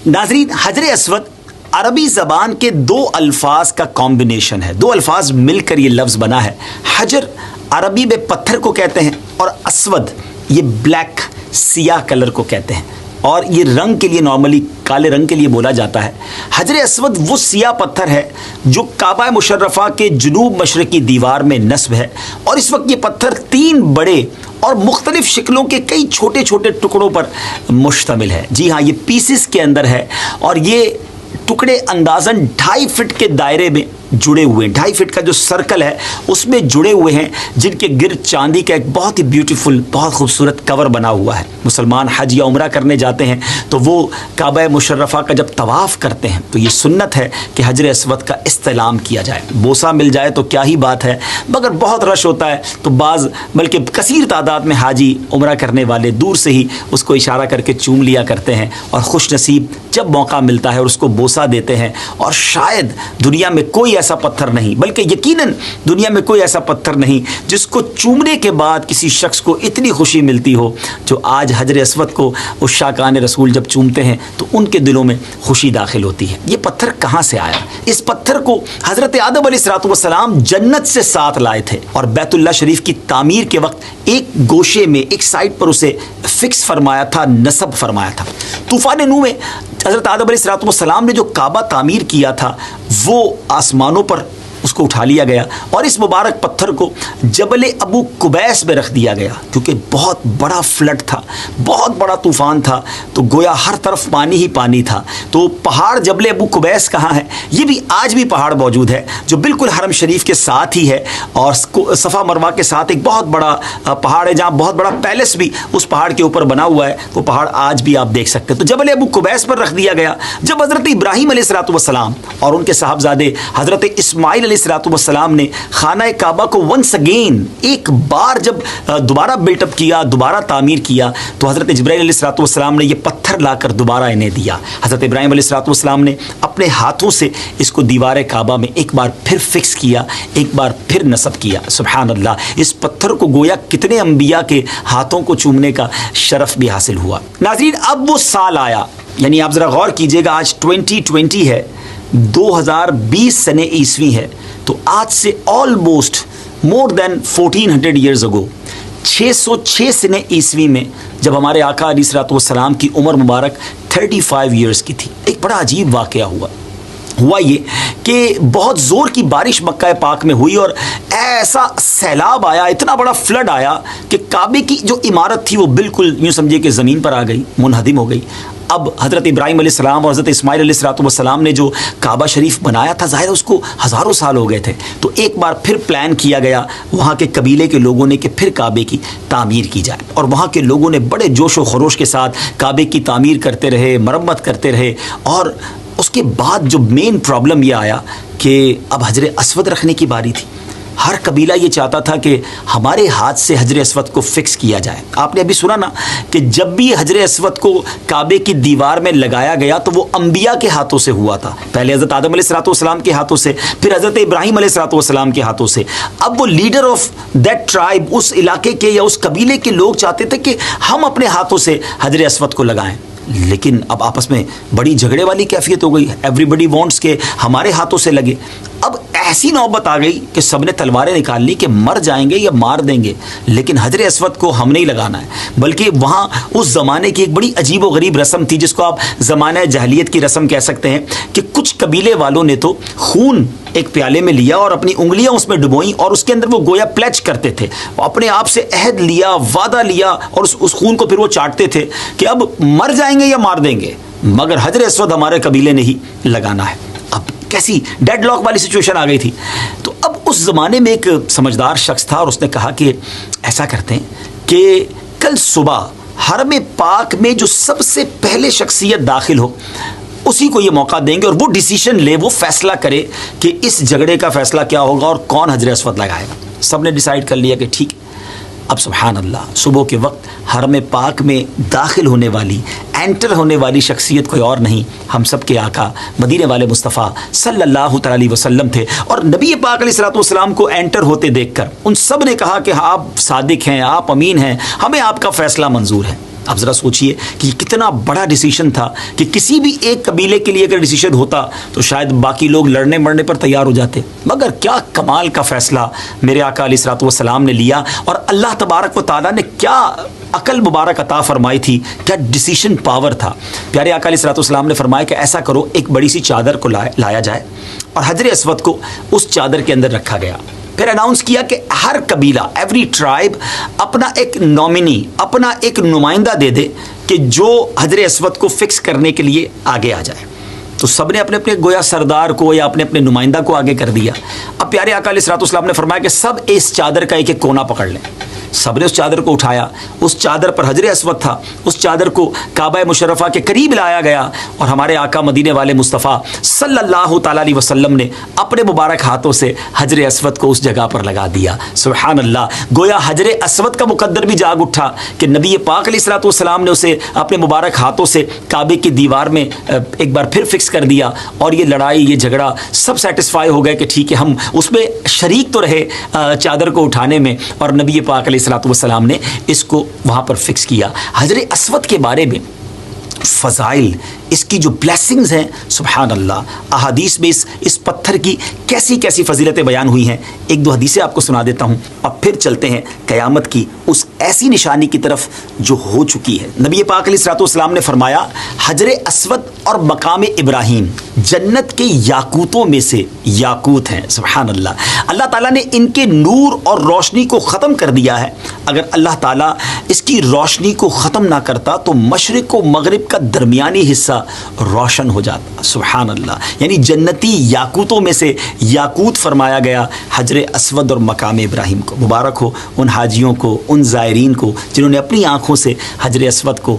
नाज़रीन, हजर अस्वद अरबी ज़बान के दो अल्फाज का कॉम्बिनेशन है, दो अल्फाज मिलकर ये लफ्ज़ बना है। हजर अरबी में पत्थर को कहते हैं और अस्वद ये ब्लैक सियाह कलर को कहते हैं, और ये रंग के लिए नॉर्मली काले रंग के लिए बोला जाता है। हजर अस्वद वो सियाह पत्थर है जो काबा मुशर्रफा के जुनूब मशरकी दीवार में नस्ब है, और इस वक्त ये पत्थर 3 बड़े और मुख्तलिफ शक्लों के कई छोटे छोटे टुकड़ों पर मुश्तमिल है। जी हाँ, ये पीसेस के अंदर है, और ये टुकड़े अंदाज़न 2.5 फीट के दायरे में जुड़े हुए हैं। 2.5 फीट का जो सर्कल है उसमें जुड़े हुए हैं, जिनके गिर्द चांदी का एक बहुत ही ब्यूटीफुल, बहुत खूबसूरत कवर बना हुआ है। मुसलमान हज या उम्रा करने जाते हैं तो वो काबा मुशर्रफा का जब तवाफ़ करते हैं तो ये सुन्नत है कि हजर अस्वद का इस्तेलाम किया जाए। बोसा मिल जाए तो क्या ही बात है, मगर बहुत रश होता है तो बाज़ बल्कि कसीर तादाद में हाजी उम्रा करने वाले दूर से ही उसको इशारा करके चूम लिया करते हैं, और खुश नसीब जब मौका मिलता है और उसको बोसा देते हैं। और शायद दुनिया में कोई ऐसा पत्थर नहीं, बल्कि यकीनन दुनिया में कोई ऐसा पत्थर नहीं जिसको चूमने के बाद किसी शख्स को इतनी खुशी मिलती हो जो आज हजर अस्वद को उस शाकान रसूल जब चूमते हैं तो उनके दिलों में खुशी दाखिल होती है। ये पत्थर कहाँ से आया? इस पत्थर को हज़रत आदम अलैहिस्सलाम जन्नत से साथ लाए थे, और बैतुल्लाह शरीफ की तामीर के वक्त एक गोशे में, एक साइड पर उसे फिक्स फरमाया था, नस्ब फरमाया था। तूफ़ान नूह में हज़रत आदम अलैहिस्सलाम ने जो काबा तामीर किया था वो आसमानों पर उसको उठा लिया गया, और इस मुबारक पत्थर को जबल अबू कुबैस में रख दिया गया, क्योंकि बहुत बड़ा फ्लड था, बहुत बड़ा तूफ़ान था, तो गोया हर तरफ पानी ही पानी था। तो पहाड़ जबल अबू कुबैस कहाँ है? ये भी आज भी पहाड़ मौजूद है जो बिल्कुल हरम शरीफ के साथ ही है, और सफ़ा मरवा के साथ एक बहुत बड़ा पहाड़ है जहाँ बहुत बड़ा पैलेस भी उस पहाड़ के ऊपर बना हुआ है। वो पहाड़ आज भी आप देख सकते हैं। तो जबल अबू कुबैस पर रख दिया गया। जब हज़रत इब्राहीम अलैहिस्सलाम और उनके साहबजादे हज़रत इस्माइल अलैहिस्सलाम ने खाना काबा को वंस अगेन एक बार जब दोबारा बिल्टअप किया, दोबारा तामीर किया, तो हज़रत जिब्राइल अलैहिस्सलाम ने ये पत्थर लाकर दोबारा इन्हें दिया। हज़रत इब्राहीम अलैहिस्सलाम ने अपने हाथों से इसको दीवार काबा में एक बार फिर फिक्स किया, एक बार फिर नस्ब किया। सुभान अल्लाह, इस पत्थर को गोया कितने अंबिया के हाथों को चूमने का शरफ भी हासिल हुआ। नाज़रीन, अब वो साल आया, यानी आप ज़रा गौर कीजिएगा, आज 2020 है, 2020 सने ईस्वी है, तो आज से almost more than 1400 years ago, 606 सने ईस्वी में जब हमारे आका अलैहिस्सलाम की उम्र मुबारक 35 ईयर्स की थी, एक बड़ा अजीब वाक़या हुआ ये कि बहुत ज़ोर की बारिश मक्का पाक में हुई, और ऐसा सैलाब आया, इतना बड़ा फ्लड आया कि काबे की जो इमारत थी वो बिल्कुल यूँ समझिए कि ज़मीन पर आ गई, मुनहदिम हो गई। अब हज़रत इब्राहीम अलैहिस्सलाम और हज़रत इस्माइल अलैहिस्सलाम ने जो काबा शरीफ बनाया था, ज़ाहिर उसको हज़ारों साल हो गए थे, तो एक बार फिर प्लान किया गया वहाँ के कबीले के लोगों ने कि फिर काबे की तामीर की जाए, और वहाँ के लोगों ने बड़े जोश व खरोश के साथ काबे की तामीर करते रहे, मरम्मत करते रहे। और उसके बाद जो मेन प्रॉब्लम ये आया कि अब हजर अस्वद रखने की बारी थी। हर कबीला ये चाहता था कि हमारे हाथ से हजर अस्वद को फिक्स किया जाए। आपने अभी सुना ना कि जब भी हजर अस्वद को काबे की दीवार में लगाया गया तो वो अंबिया के हाथों से हुआ था, पहले हज़रत आदम अलैहिस्सलाम के हाथों से, फिर हज़रत इब्राहीम अलैहिस्सलाम के हाथों से। अब वो लीडर ऑफ दैट ट्राइब, उस इलाके के या उस कबीले के लोग चाहते थे कि हम अपने हाथों से हजर अस्वद को लगाएं, लेकिन अब आपस में बड़ी झगड़े वाली कैफियत हो गई। एवरीबडी वांट्स के हमारे हाथों से लगे। अब ऐसी नौबत आ गई कि सबने तलवारें निकाल ली कि मर जाएंगे या मार देंगे, लेकिन हजर अस्वद को हमने ही लगाना है। बल्कि वहाँ उस ज़माने की एक बड़ी अजीब व गरीब रस्म थी, जिसको आप ज़माने जहलियत की रस्म कह सकते हैं, कि कुछ कबीले वालों ने तो खून एक प्याले में लिया और अपनी उंगलियां उसमें डुबोई, और उसके अंदर वो गोया प्लेज करते थे, अपने आप से अहद लिया, वादा लिया, और उस खून को फिर वो चाटते थे कि अब मर जाएंगे या मार देंगे, मगर हजर अस्वद हमारे कबीले ने ही लगाना है। अब कैसी डेडलॉक वाली सिचुएशन आ गई थी। तो अब उस ज़माने में एक समझदार शख्स था, और उसने कहा कि ऐसा करते हैं कि कल सुबह हरम पाक में जो सबसे पहले शख्सियत दाखिल हो उसी को ये मौका देंगे, और वो डिसीजन ले, वो फैसला करे कि इस झगड़े का फैसला क्या होगा और कौन हजर अस्वद लगाएगा। सब ने डिसाइड कर लिया कि ठीक। अब सुभान अल्लाह, सुबह के वक्त हरम पाक में दाखिल होने वाली, एंटर होने वाली शख्सियत कोई और नहीं, हम सब के आका मदीने वाले मुस्तफ़ा सल्लल्लाहु अलैहि वसल्लम थे। और नबी पाक अलैहिस्सलाम को एंटर होते देखकर उन सब ने कहा कि आप सादिक हैं, आप अमीन हैं, हमें आपका फ़ैसला मंजूर है। आप ज़रा सोचिए कि कितना बड़ा डिसीजन था कि किसी भी एक कबीले के लिए अगर डिसीजन होता तो शायद बाकी लोग लड़ने मरने पर तैयार हो जाते, मगर क्या कमाल का फ़ैसला मेरे आका अलैहिस्सलातु वस्सलाम ने लिया, और अल्लाह तबारक व तआला ने क्या अकल मुबारक अता फरमाई थी, क्या डिसीजन पावर था। प्यारे आका अलैहिस्सलातु वस्सलाम ने फरमाया कि ऐसा करो, एक बड़ी सी चादर को लाया जाए और हजर अस्वद को उस चादर के अंदर रखा गया। फिर अनाउंस किया कि हर कबीला, एवरी ट्राइब अपना एक नॉमिनी, अपना एक नुमाइंदा दे दे कि जो हजर अस्वद को फिक्स करने के लिए आगे आ जाए। तो सब ने अपने अपने गोया सरदार को या अपने अपने नुमाइंदा को आगे कर दिया। अब प्यारे आका अलैहिस्सलातु वस्सलाम ने फरमाया कि सब इस चादर का एक एक कोना पकड़ लें। सब ने उस चादर को उठाया, उस चादर पर हजर अस्वद था, उस चादर को काबा मुशर्रफा के करीब लाया गया और हमारे आका मदीने वाले मुस्तफ़ा सल्लल्लाहु ताला अलैहि वसल्लम ने अपने मुबारक हाथों से हजर अस्वद को उस जगह पर लगा दिया। सुभान अल्लाह, गोया हजर अस्वद का मुकद्दर भी जाग उठा कि नबी पाक अलैहिस्सलातु वस्सलाम ने उसे अपने मुबारक हाथों से काबे की दीवार में एक बार फिर फिक्स कर दिया, और ये लड़ाई, ये झगड़ा, सब सेटिस्फाई हो गए कि ठीक है, हम उसमें शरीक तो रहे चादर को उठाने में, और नबी पाक अलैहिस्सलातु वस्सलाम ने इसको वहाँ पर फिक्स किया। हजर अस्वद के बारे में फ़ज़ाइल, इसकी जो ब्लेसिंग्स हैं, सुभान अल्लाह, अहादीस में इस पत्थर की कैसी कैसी फजीलतें बयान हुई हैं। एक दो हदीसें आपको सुना देता हूँ और फिर चलते हैं क़यामत की उस ऐसी निशानी की तरफ जो हो चुकी है। नबी पाक अलैहिस्सलातु वस्सलाम ने फरमाया, हजर अस्वद और मकाम इब्राहीम जन्नत के याकूतों में से याकूत हैं। सुभान अल्लाह, अल्लाह ताला ने इनके नूर और रोशनी को ख़त्म कर दिया है। अगर अल्लाह ताला इसकी रोशनी को ख़त्म ना करता तो मशरिक़ व मगरिब का दरमियानी हिस्सा रोशन हो जाता। सुभान अल्लाह, यानी जन्नती याकूतों में से याकूत फरमाया गया हजर अस्वद और मकाम इब्राहीम को। मुबारक हो उन हाजियों को, उन ज़ायरीन को जिन्होंने अपनी आँखों से हजर अस्वद को